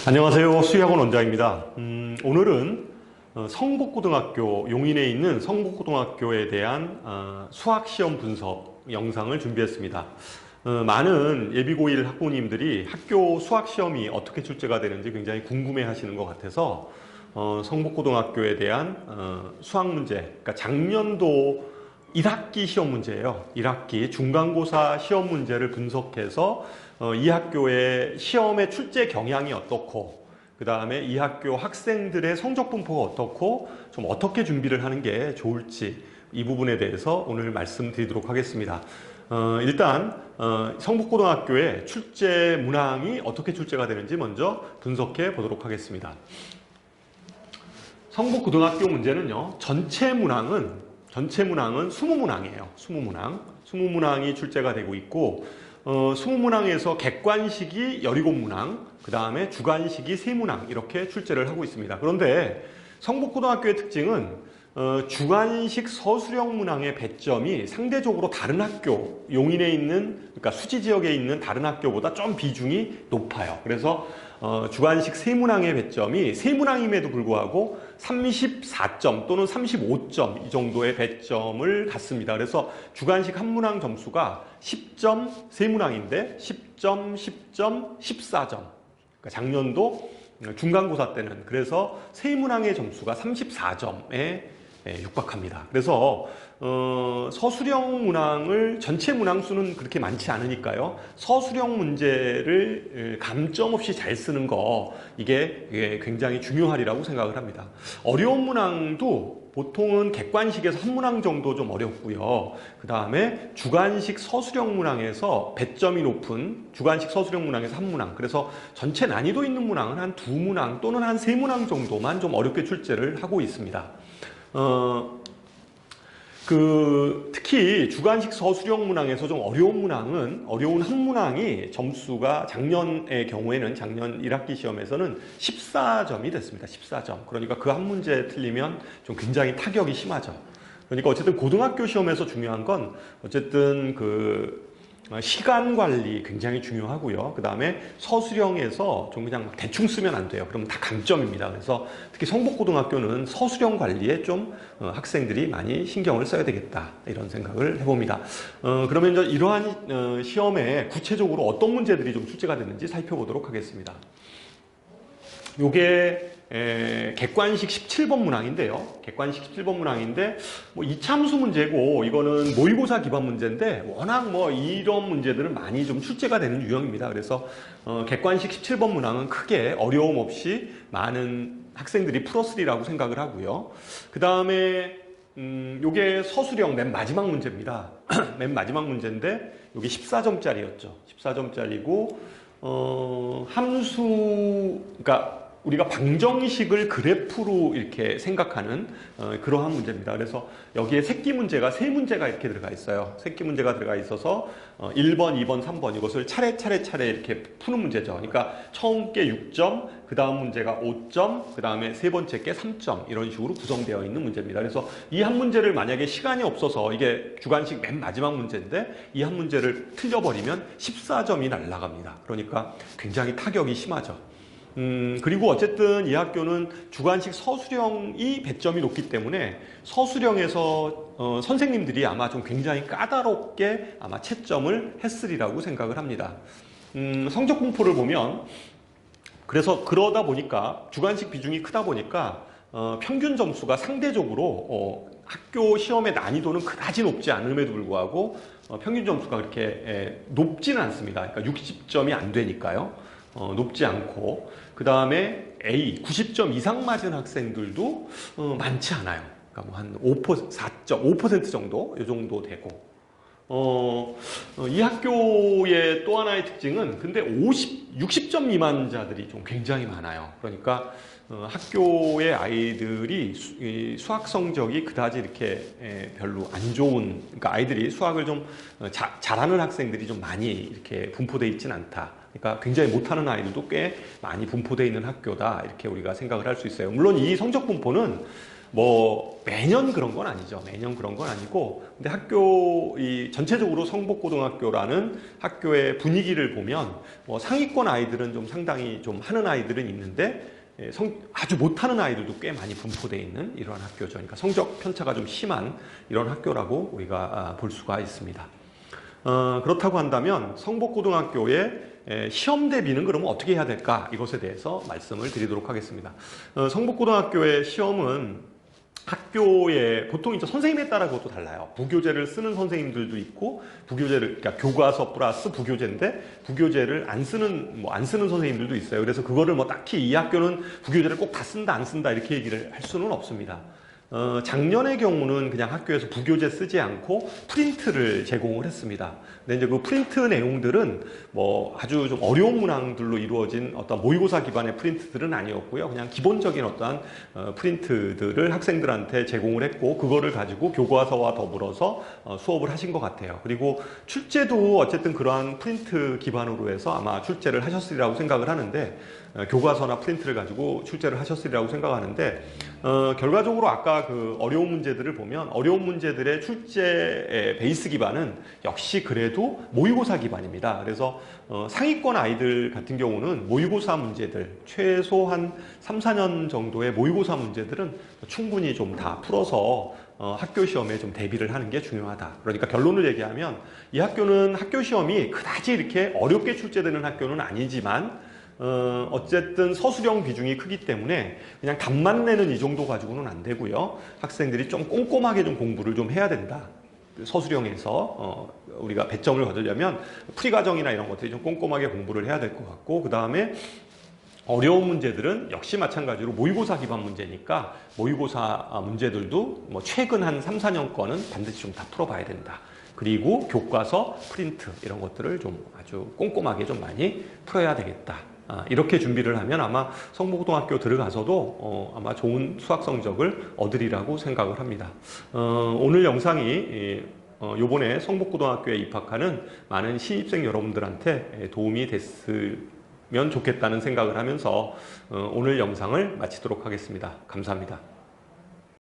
안녕하세요. 수의학원 원장입니다. 오늘은 성북고등학교, 용인에 있는 성북고등학교에 대한 수학시험 분석 영상을 준비했습니다. 많은 예비고1 학부모님들이 학교 수학시험이 어떻게 출제가 되는지 굉장히 궁금해 하시는 것 같아서 성북고등학교에 대한 수학 문제, 그러니까 작년도 1학기 시험 문제예요. 1학기 중간고사 시험 문제를 분석해서 이 학교의 시험의 출제 경향이 어떻고, 그 다음에 이 학교 학생들의 성적 분포가 어떻고, 좀 어떻게 준비를 하는 게 좋을지 이 부분에 대해서 오늘 말씀드리도록 하겠습니다. 일단 성북고등학교의 출제 문항이 어떻게 출제가 되는지 먼저 분석해 보도록 하겠습니다. 성북고등학교 문제는요, 전체 문항은 20문항이에요. 20문항. 20문항이 출제가 되고 있고, 20문항에서 객관식이 17문항, 그 다음에 주관식이 3문항, 이렇게 출제를 하고 있습니다. 그런데 성북고등학교의 특징은, 주관식 서술형 문항의 배점이 상대적으로 다른 학교, 용인에 있는, 그러니까 수지 지역에 있는 다른 학교보다 좀 비중이 높아요. 그래서 주관식 3문항의 배점이 3문항임에도 불구하고 34점 또는 35점 이 정도의 배점을 갖습니다. 그래서 주관식 한 문항 점수가 10점 3문항인데 10점, 10점, 14점. 그러니까 작년도 중간고사 때는 그래서 3문항의 점수가 34점에 육박합니다. 그래서 서술형 문항을 전체 문항 수는 그렇게 많지 않으니까요. 서술형 문제를 감점 없이 잘 쓰는 거 이게 굉장히 중요하리라고 생각을 합니다. 어려운 문항도 보통은 객관식에서 한 문항 정도 좀 어렵고요. 그 다음에 주관식 서술형 문항에서 배점이 높은 주관식 서술형 문항에서 한 문항. 그래서 전체 난이도 있는 문항은 한 2문항 또는 한 3문항 정도만 좀 어렵게 출제를 하고 있습니다. 특히 주관식 서술형 문항에서 좀 어려운 한 문항이 점수가 작년의 경우에는 작년 1학기 시험에서는 14점이 됐습니다. 14점. 그러니까 그 한 문제 틀리면 좀 굉장히 타격이 심하죠. 그러니까 어쨌든 고등학교 시험에서 중요한 건 어쨌든 시간 관리 굉장히 중요하고요. 그 다음에 서술형에서 좀 그냥 대충 쓰면 안 돼요. 그러면 다 감점입니다. 그래서 특히 성북고등학교는 서술형 관리에 좀 학생들이 많이 신경을 써야 되겠다. 이런 생각을 해봅니다. 그러면 이제 이러한 시험에 구체적으로 어떤 문제들이 좀 출제가 됐는지 살펴보도록 하겠습니다. 요게 객관식 17번 문항인데요. 객관식 17번 문항인데 이참수 문제고 이거는 모의고사 기반 문제인데 워낙 이런 문제들은 많이 좀 출제가 되는 유형입니다. 그래서 객관식 17번 문항은 크게 어려움 없이 많은 학생들이 풀었으리라고 생각을 하고요. 그 다음에 요게 서술형 맨 마지막 문제입니다. 맨 마지막 문제인데 요게 14점짜리였죠. 14점짜리고 그러니까 우리가 방정식을 그래프로 이렇게 생각하는 그러한 문제입니다. 그래서 여기에 새끼 문제가 3문제가 이렇게 들어가 있어요. 새끼 문제가 들어가 있어서 1번, 2번, 3번 이것을 차례 이렇게 푸는 문제죠. 그러니까 처음 게 6점, 그 다음 문제가 5점, 그 다음에 세 번째 게 3점 이런 식으로 구성되어 있는 문제입니다. 그래서 이 한 문제를 만약에 시간이 없어서 이게 주관식 맨 마지막 문제인데 이 한 문제를 틀려버리면 14점이 날아갑니다. 그러니까 굉장히 타격이 심하죠. 그리고 어쨌든 이 학교는 주관식 서술형이 배점이 높기 때문에 서술형에서 선생님들이 아마 좀 굉장히 까다롭게 아마 채점을 했으리라고 생각을 합니다. 성적 분포를 보면 그러다 보니까 주관식 비중이 크다 보니까 평균 점수가 상대적으로 학교 시험의 난이도는 그다지 높지 않음에도 불구하고 평균 점수가 그렇게 높지는 않습니다. 그러니까 60점이 안 되니까요. 높지 않고 그 다음에 A 90점 이상 맞은 학생들도 많지 않아요. 그러니까 한 4.5% 정도 이 정도 되고 이 학교의 또 하나의 특징은 근데 60점 미만자들이 좀 굉장히 많아요. 그러니까 학교의 아이들이 수학 성적이 그다지 이렇게 별로 안 좋은, 그러니까 아이들이 수학을 좀 잘하는 학생들이 좀 많이 이렇게 분포되어 있지는 않다. 그러니까 굉장히 못하는 아이들도 꽤 많이 분포되어 있는 학교다. 이렇게 우리가 생각을 할 수 있어요. 물론 이 성적 분포는 뭐 매년 그런 건 아니죠. 매년 그런 건 아니고, 근데 학교 이 전체적으로 성북고등학교라는 학교의 분위기를 보면 뭐 상위권 아이들은 좀 상당히 좀 하는 아이들은 있는데 아주 못하는 아이들도 꽤 많이 분포되어 있는 이러한 학교죠. 그러니까 성적 편차가 좀 심한 이런 학교라고 우리가 볼 수가 있습니다. 그렇다고 한다면 성북고등학교의 시험 대비는 그러면 어떻게 해야 될까? 이것에 대해서 말씀을 드리도록 하겠습니다. 성북고등학교의 시험은 학교에 보통 이제 선생님에 따라 그것도 달라요. 부교재를 쓰는 선생님들도 있고, 부교재를, 그러니까 교과서 플러스 부교재인데 부교재를 안 쓰는 선생님들도 있어요. 그래서 그거를 뭐 딱히 이 학교는 부교재를 꼭 다 쓴다 안 쓴다 이렇게 얘기를 할 수는 없습니다. 작년의 경우는 그냥 학교에서 부교재 쓰지 않고 프린트를 제공을 했습니다. 근데 이제 그 프린트 내용들은 뭐 아주 좀 어려운 문항들로 이루어진 어떤 모의고사 기반의 프린트들은 아니었고요. 그냥 기본적인 어떠한 프린트들을 학생들한테 제공을 했고, 그거를 가지고 교과서와 더불어서 수업을 하신 것 같아요. 그리고 출제도 어쨌든 그러한 프린트 기반으로 해서 아마 출제를 하셨으리라고 생각을 하는데, 교과서나 프린트를 가지고 출제를 하셨으리라고 생각하는데, 결과적으로 아까 그 어려운 문제들을 보면 어려운 문제들의 출제의 베이스 기반은 역시 그래도 모의고사 기반입니다. 그래서 상위권 아이들 같은 경우는 모의고사 문제들, 최소 한 3, 4년 정도의 모의고사 문제들은 충분히 좀 다 풀어서 학교 시험에 좀 대비를 하는 게 중요하다. 그러니까 결론을 얘기하면 이 학교는 학교 시험이 그다지 이렇게 어렵게 출제되는 학교는 아니지만 어쨌든 서술형 비중이 크기 때문에 그냥 답만 내는 이 정도 가지고는 안 되고요. 학생들이 좀 꼼꼼하게 좀 공부를 좀 해야 된다. 서술형에서 우리가 배점을 거두려면 풀이과정이나 이런 것들이 좀 꼼꼼하게 공부를 해야 될 것 같고, 그 다음에 어려운 문제들은 역시 마찬가지로 모의고사 기반 문제니까 모의고사 문제들도 뭐 최근 한 3, 4년 거는 반드시 좀 다 풀어봐야 된다. 그리고 교과서, 프린트 이런 것들을 좀 아주 꼼꼼하게 좀 많이 풀어야 되겠다. 이렇게 준비를 하면 아마 성북고등학교 들어가서도 아마 좋은 수학 성적을 얻으리라고 생각을 합니다. 오늘 영상이 요번에 성북고등학교에 입학하는 많은 신입생 여러분들한테 도움이 됐으면 좋겠다는 생각을 하면서 오늘 영상을 마치도록 하겠습니다. 감사합니다.